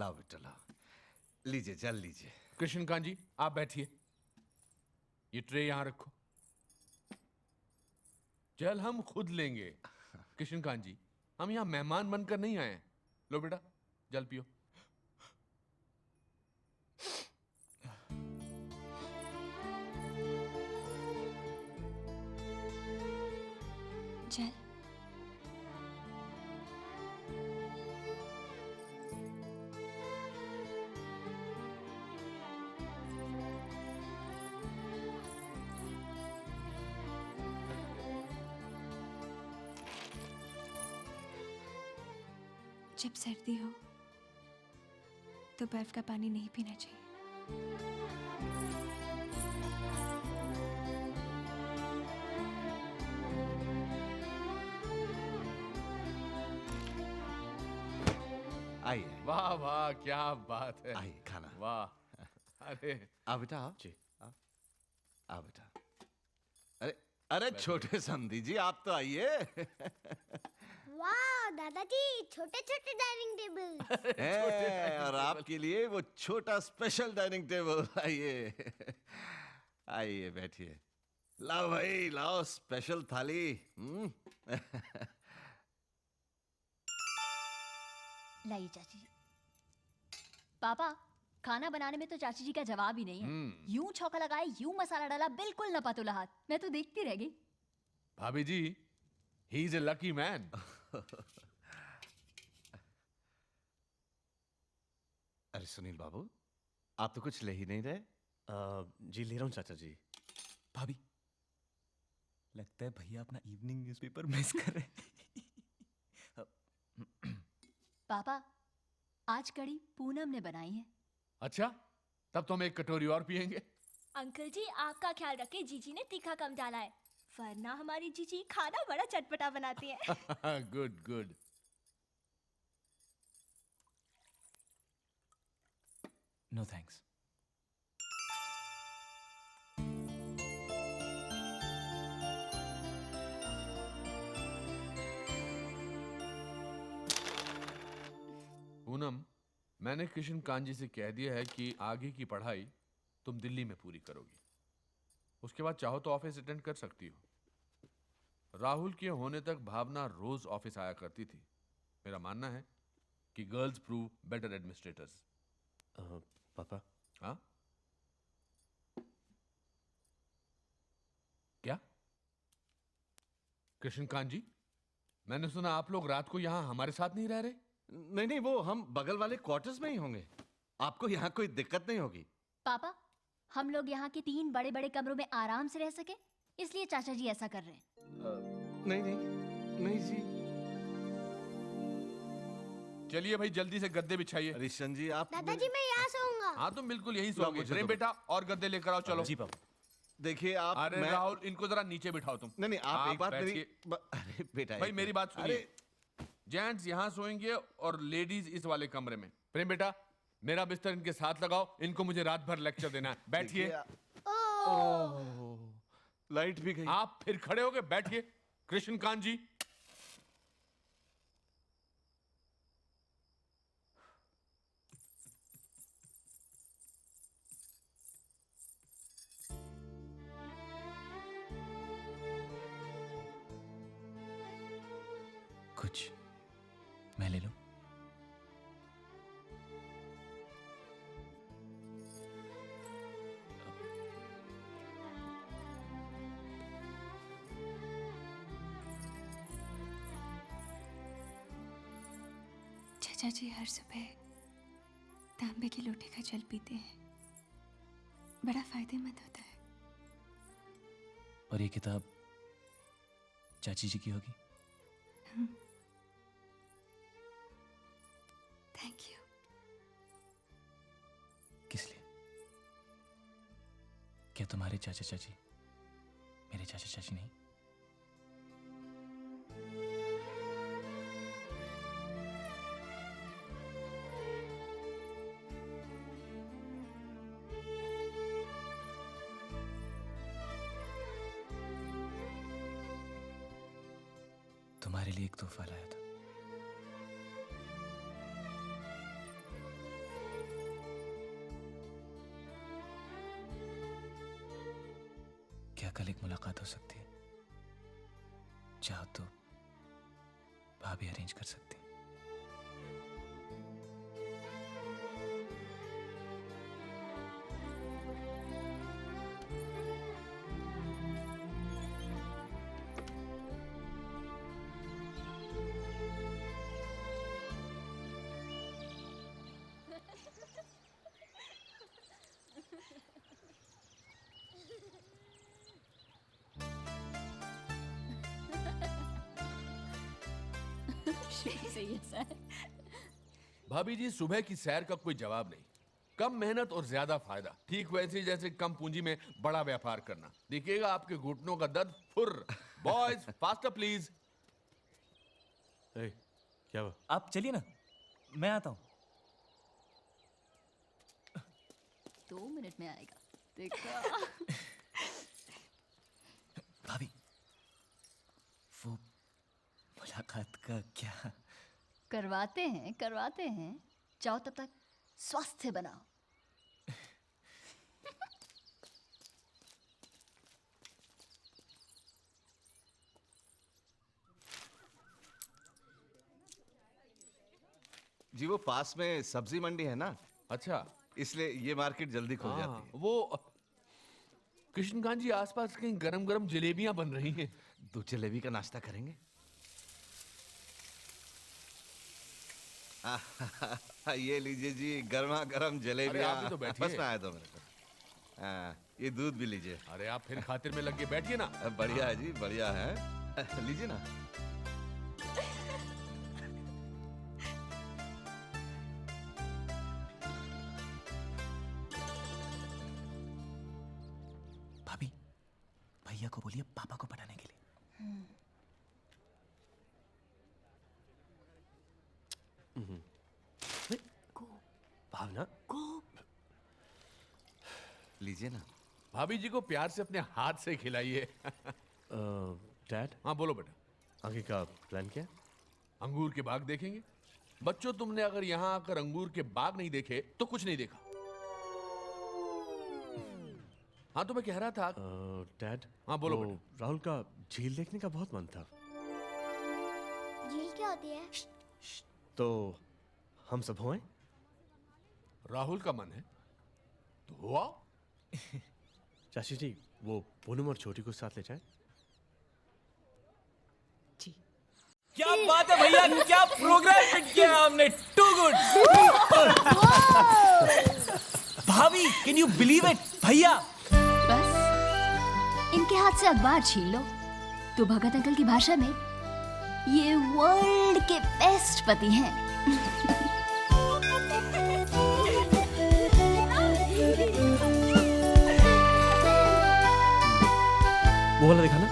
लाओ बेटा लाओ, लीजिए जल लीजिए। कृष्णकांत जी आप बैठिए, ये ट्रे यहां रखो। जल हम खुद लेंगे। कृष्णकांत जी हम यहां मेहमान बनकर नहीं आए हैं। लो बेटा जल पियो। जल। जब सर्दी हो तो बर्फ का पानी नहीं पीना चाहिए। आइए वाह वाह क्या बात है। आइए खाना। वाह अरे आओ बेटा आओ जी। आओ आओ बेटा। अरे अरे छोटे समधी जी आप तो आइए। वाह दादाजी, छोटे छोटे डाइनिंग टेबल। है, और आपके लिए वो छोटा स्पेशल डाइनिंग टेबल। आइए आइए बैठिए। लाओ भाई लाओ स्पेशल थाली। लाइए चाची जी। पापा खाना बनाने में तो चाची जी का जवाब ही नहीं है। यूं छौंका लगाए, यूं मसाला डाला, बिल्कुल न पातुला हाथ। मैं तो देखती रह गई। भाभी जी he is a lucky man. अरे सुनील बाबू आप तो कुछ ले ही नहीं रहे। जी ले रहा हूँ चाचा जी। भाभी लगता है भैया अपना इवनिंग न्यूज़पेपर मिस कर रहे हैं। पापा आज कड़ी पूनम ने बनाई है। अच्छा तब तो हम एक कटोरी और पियेंगे। अंकल जी आपका ख्याल रखें, जीजी ने तीखा कम डाला है, वरना हमारी जीजी खाना बड़ा चटपटा बनाती है। Good good. No thanks. Poonam मैंने कृष्णकांत जी से कह दिया है कि आगे की पढ़ाई तुम दिल्ली में पूरी करोगी। उसके बाद चाहो तो ऑफिस अटेंड कर सकती हो। राहुल के होने तक भावना रोज ऑफिस आया करती थी। मेरा मानना है कि गर्ल्स प्रूव बेटर एडमिनिस्ट्रेटर्स। पापा हाँ क्या कृष्णकांत जी मैंने सुना आप लोग रात को यहां हमारे साथ नहीं रह रहे। नहीं नहीं वो हम बगल वाले क्वार्टर्स में ही होंगे। आपको यहाँ कोई दिक्कत नहीं होगी। पापा हम लोग यहाँ के 3 बड़े बड़े कमरों में आराम से रह सके, इसलिए चाचा जी ऐसा कर रहे हैं। नहीं नहीं नहीं जी। चलिए भाई जल्दी से गद्दे बिछाइए। रिशन जी आप दादाजी मैं यहाँ सोऊंगा। हाँ तुम बिल्कुल यही सोओगे। मुझे प्रेम तो- बेटा और गद्दे लेकर आओ चलो। जी पापा। देखिए आप अरे राहुल इनको जरा नीचे बिठाओ तुम। नहीं नहीं आप एक बात मेरी बैठिए। अरे बेटा भाई एक मेरी मिनट। बात सुनिए। जेंट्स यहाँ सोएंगे और लेडीज इस वाले कमरे में। प्रेम बेटा मेरा बिस्तर इनके साथ लगाओ, इनको मुझे रात भर लेक्चर देना है। बैठिए। लाइट भी गई। आप फिर खड़े हो गए, बैठिए। कृष्णकांत जी कुछ मैं ले लूं? चाचा जी हर सुबह तांबे के लोटे का जल पीते हैं, बड़ा फायदेमंद होता है। और ये किताब चाची जी की होगी? Thank you. किस लिए? क्या तुम्हारे चाचा चाची मेरे चाचा चाची नहीं? तुम्हारे लिए एक तोहफा लाया था। चाहो तो भाभी अरेंज कर सकती। सही है सर। भाभी जी, सुबह की सैर का कोई जवाब नहीं। कम मेहनत और ज्यादा फायदा, ठीक वैसे ही जैसे कम पूंजी में बड़ा व्यापार करना। देखिएगा आपके घुटनों का दर्द फुर। Boys faster please. क्या हुआ? आप चलिए ना, मैं आता हूँ। 2 मिनट में आएगा, देखो। भाभी, वो मुलाकात का क्या? करवाते हैं। जाओ तब तक स्वास्थ्य बनाओ। जी वो पास में सब्जी मंडी है ना, अच्छा, इसलिए ये मार्केट जल्दी खुल हाँ, जाती है। वो कृष्णकांत जी, आसपास कहीं गरम गरम जलेबियां बन रही हैं। 2 जलेबी का नाश्ता करेंगे? ये लीजिए जी, गर्मा गर्म जलेबियां। आप भी तो बैठिए। बस में आया 2 मिनट। हाँ, ये दूध भी लीजिए। अरे आप फिर खातिर में लग के बैठिए ना। बढ़िया है जी, बढ़िया है। लीजिए ना। भाभी, भैया को बोलिए पापा को पटाने के लिए। भावना, लीजिए ना। भाभी जी को प्यार से अपने हाथ से खिलाइए। डैड, हाँ बोलो बेटा। आगे का प्लान क्या? अंगूर के बाग देखेंगे। बच्चों, तुमने अगर यहाँ आकर अंगूर के बाग नहीं देखे तो कुछ नहीं देखा। हाँ तो मैं कह रहा था। डैड, हाँ बोलो वो बेटा। राहुल का झील देखने का बहुत मन था, झील क्या होती है? तो हम सब होए। राहुल का मन है तो हो आओ। चाची जी, वो पूनम और छोटी को साथ ले जाए। क्या बात है भैया, क्या प्रोग्राम फिट किया हमने। Too good. भाभी, कैन यू बिलीव इट? भैया, बस इनके हाथ से अखबार छीन लो तो भगत अंकल की भाषा में ये वर्ल्ड के बेस्ट पति हैं। वो वाला दिखाना।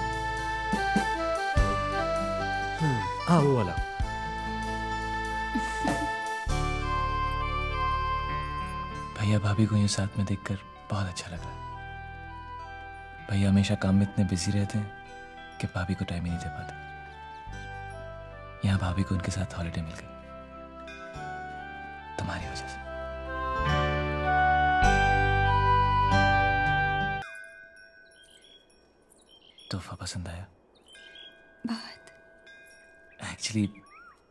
हाँ वो वाला। भैया भाभी को यूं साथ में देखकर बहुत अच्छा लग रहा है। भैया हमेशा काम में इतने बिजी रहते हैं कि भाभी को टाइम ही नहीं दे पाते। यहाँ भाभी को उनके साथ हॉलिडे मिल गई तुम्हारी वजह से। तोहफा पसंद आया? बहुत। एक्चुअली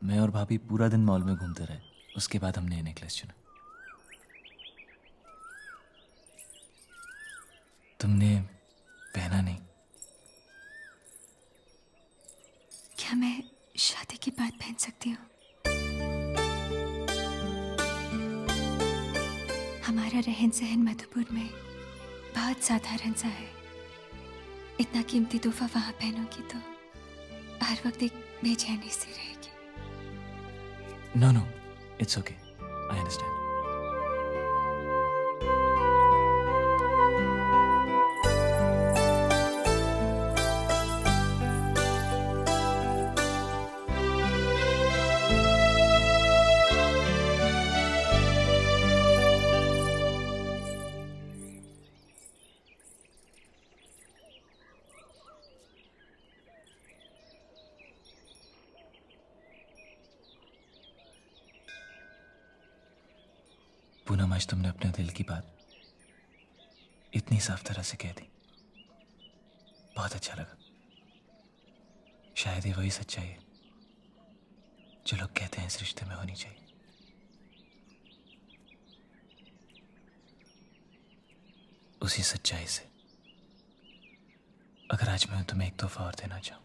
मैं और भाभी पूरा दिन मॉल में घूमते रहे, उसके बाद हमने ये नेकलेस चुना। तुमने पहना नहीं। क्या मैं शादी के बाद पहन सकती हूँ? हमारा रहन सहन मधुपुर में बहुत साधारण सा है। इतना कीमती तोहफा वहां पहनूंगी तो हर वक्त एक बेचैनी सी रहेगी। No no, it's okay, I understand. Poonam, आज तुमने अपने दिल की बात इतनी साफ तरह से कह दी, बहुत अच्छा लगा। शायद ये वही सच्चाई है जो लोग कहते हैं इस रिश्ते में होनी चाहिए। उसी सच्चाई से अगर आज मैं तुम्हें एक तोहफा और देना चाहूं,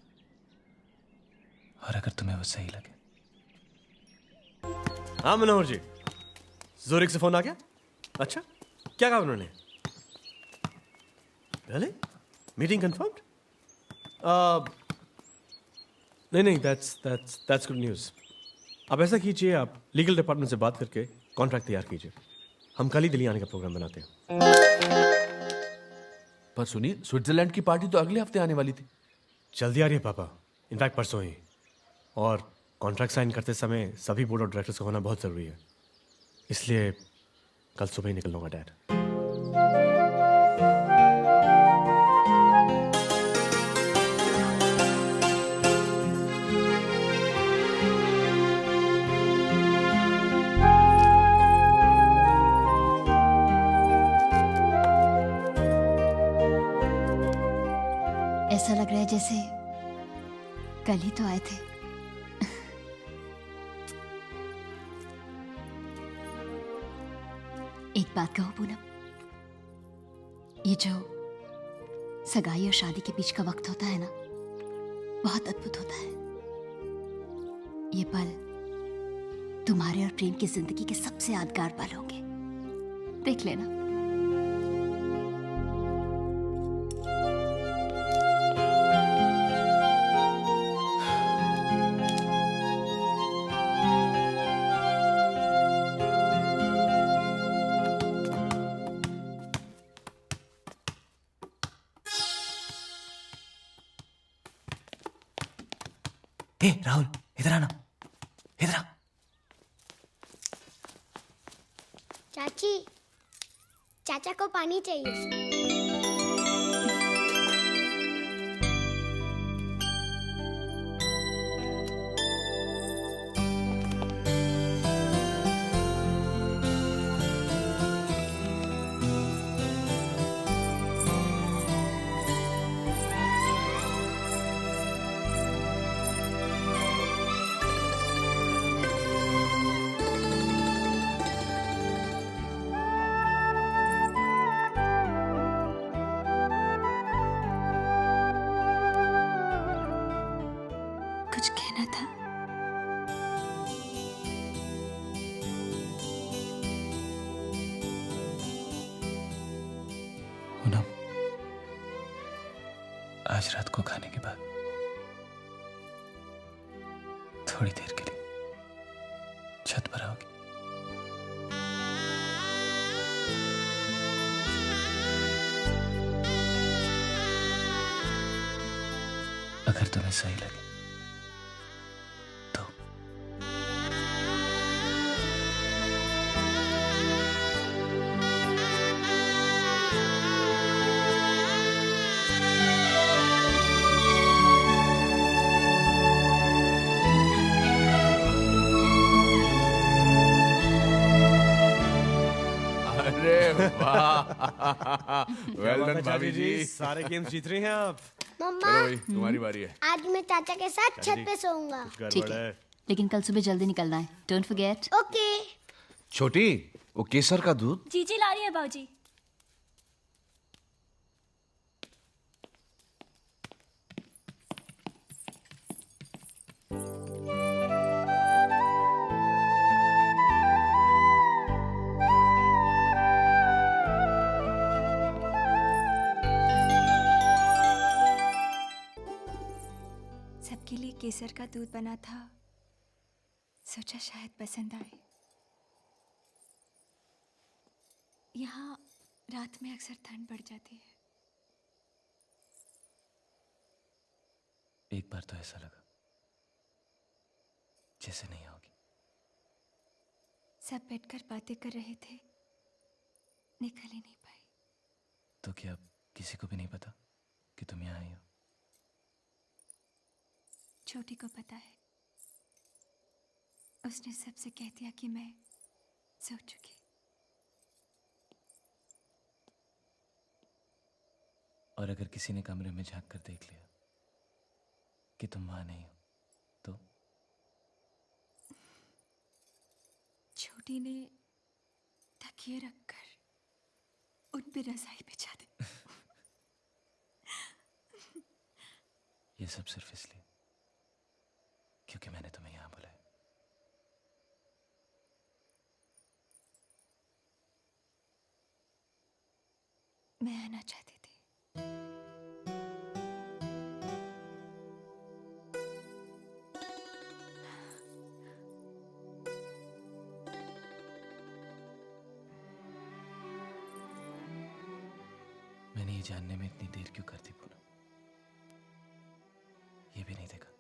और अगर तुम्हें वो सही लगे। हाँ मनोहर जी, जोरिक से फोन आ गया? अच्छा, क्या कहा उन्होंने? Really? Meeting confirmed? नहीं, that's गुड न्यूज़। आप ऐसा कीजिए, आप लीगल डिपार्टमेंट से बात करके कॉन्ट्रैक्ट तैयार कीजिए। हम कल ही दिल्ली आने का प्रोग्राम बनाते हैं। पर सुनिए, स्विट्जरलैंड की पार्टी तो अगले हफ्ते आने वाली थी। जल्दी आ रही है पापा, इनफैक्ट परसों ही। और कॉन्ट्रैक्ट साइन करते समय सभी बोर्ड ऑफ डायरेक्टर्स का होना बहुत ज़रूरी है, इसलिए कल सुबह ही निकल लूँगा डैड। ऐसा लग रहा है जैसे कल ही तो आए थे। एक बात कहो पूनम, ये जो सगाई और शादी के बीच का वक्त होता है ना, बहुत अद्भुत होता है। ये पल तुम्हारे और प्रेम की जिंदगी के सबसे यादगार पल होंगे, देख लेना। हे राहुल, इधर आना, इधर आ। चाची, चाचा को पानी चाहिए। कुछ कहना था? पूनम, आज रात को खाने के बाद थोड़ी देर के लिए छत पर आओगी? अगर तुम्हें सही लगे तो। अरे वाह, वेल डन भाभी जी। सारे गेम्स जीत रही हैं आप। मम्मा, चलो भाई, तुम्हारी बारी है। आज मैं चाचा के साथ छत पे सोऊंगा। ठीक है, लेकिन कल सुबह जल्दी निकलना है, डोंट फॉरगेट। ओके। छोटी, वो केसर का दूध। जीजी ला रही है भाजी। सबके लिए केसर का दूध बना था, सोचा शायद पसंद आए। यहाँ रात में अक्सर ठंड बढ़ जाती है। एक बार तो ऐसा लगा जैसे नहीं आओगी। सब बैठकर बातें कर रहे थे, निकल ही नहीं पाई। तो क्या किसी को भी नहीं पता कि तुम यहाँ आई हो? छोटी को पता है, उसने सबसे कह दिया कि मैं सो चुकी। और अगर किसी ने कमरे में झांक कर देख लिया कि तुम वहां नहीं हो तो? छोटी ने तकिए रखकर उन पे रजाई बिछा दी। ये सब सिर्फ इसलिए क्योंकि मैंने तुम्हें यहां बुलाया। मैं आना चाहती थी। मैंने ये जानने में इतनी देर क्यों कर दी पूनम? ये भी नहीं देखा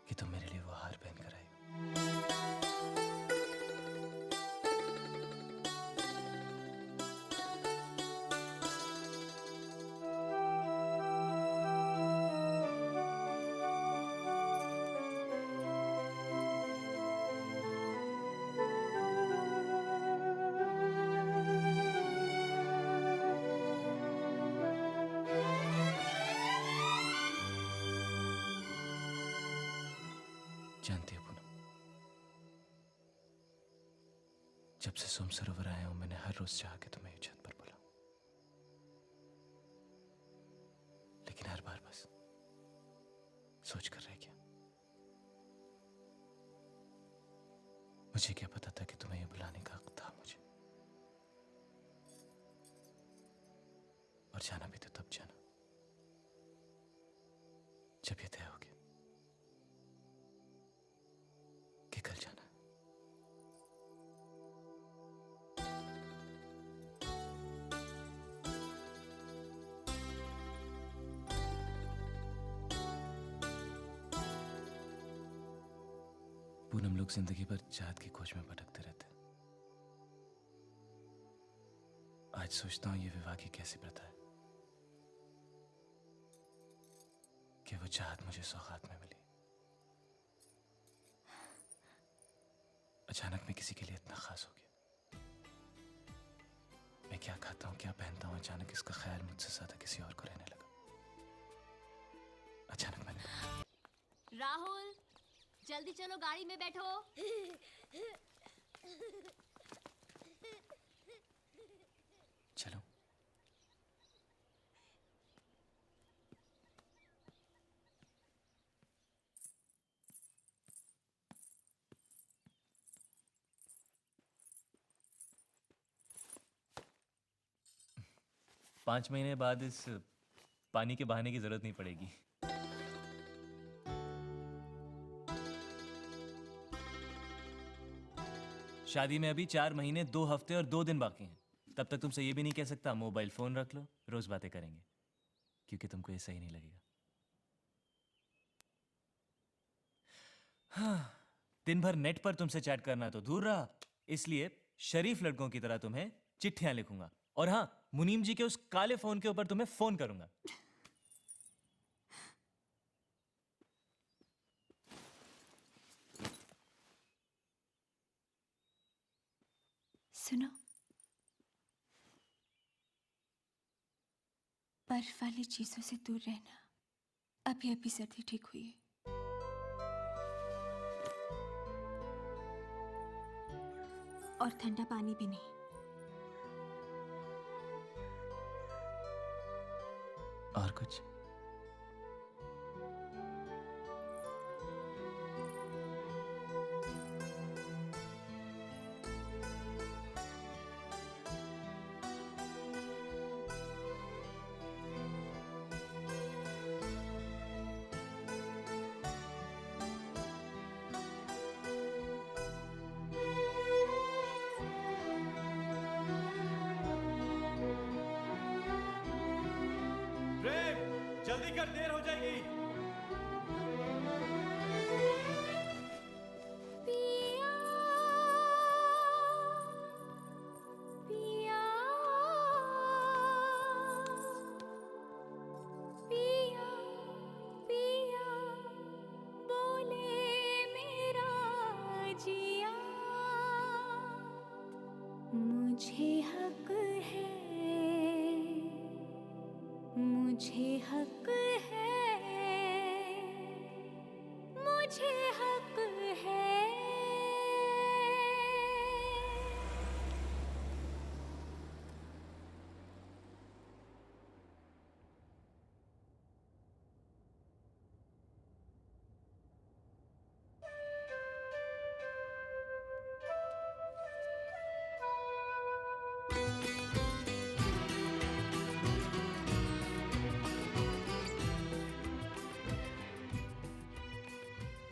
कि तुम मेरे लिए वो हार पहन कर आई हो। जानती हो पूनम, जब से सोम सरोवर आया हूं मैंने हर रोज चाहा कि तुम्हें छत पर बुलाऊं, लेकिन हर बार बस सोच कर रह गया। मुझे क्या पता था कि तुम्हें ये बुलाने का हक था मुझे, और जाना भी तो तब जाना जब ये तय हो गया कि कल जाना है। पूनम, लोग जिंदगी भर चाहत की खोज में भटकते रहते हैं। आज सोचता हूं ये विवाह की कैसी प्रथा है कि वो चाहत मुझे सौगात में मिली। अचानक मैं किसी के लिए इतना खास हो गया। मैं क्या खाता हूं, क्या पहनता हूं, अचानक इसका ख्याल मुझसे ज्यादा किसी और को रहने लगा। अचानक मैंने राहुल, जल्दी चलो, गाड़ी में बैठो। चलो। पाँच महीने बाद इस पानी के बहाने की जरूरत नहीं पड़ेगी। शादी में अभी 4 महीने 2 हफ्ते और 2 दिन बाकी हैं। तब तक तुमसे ये भी नहीं कह सकता मोबाइल फोन रख लो, रोज बातें करेंगे, क्योंकि तुमको ये सही नहीं लगेगा। हाँ, दिन भर नेट पर तुमसे चैट करना तो दूर रहा, इसलिए शरीफ लड़कों की तरह तुम्हें चिट्ठियां लिखूंगा, और हाँ, मुनीम जी के उस काले फोन के ऊपर तुम्हें फोन करूंगा। सुनो, बर्फ वाली चीजों से दूर रहना। अभी अभी सर्दी ठीक हुई है। और ठंडा पानी भी नहीं। और कुछ? जल्दी कर, देर हो जाएगी। पिया, पिया, पिया, पिया, बोले मेरा जी।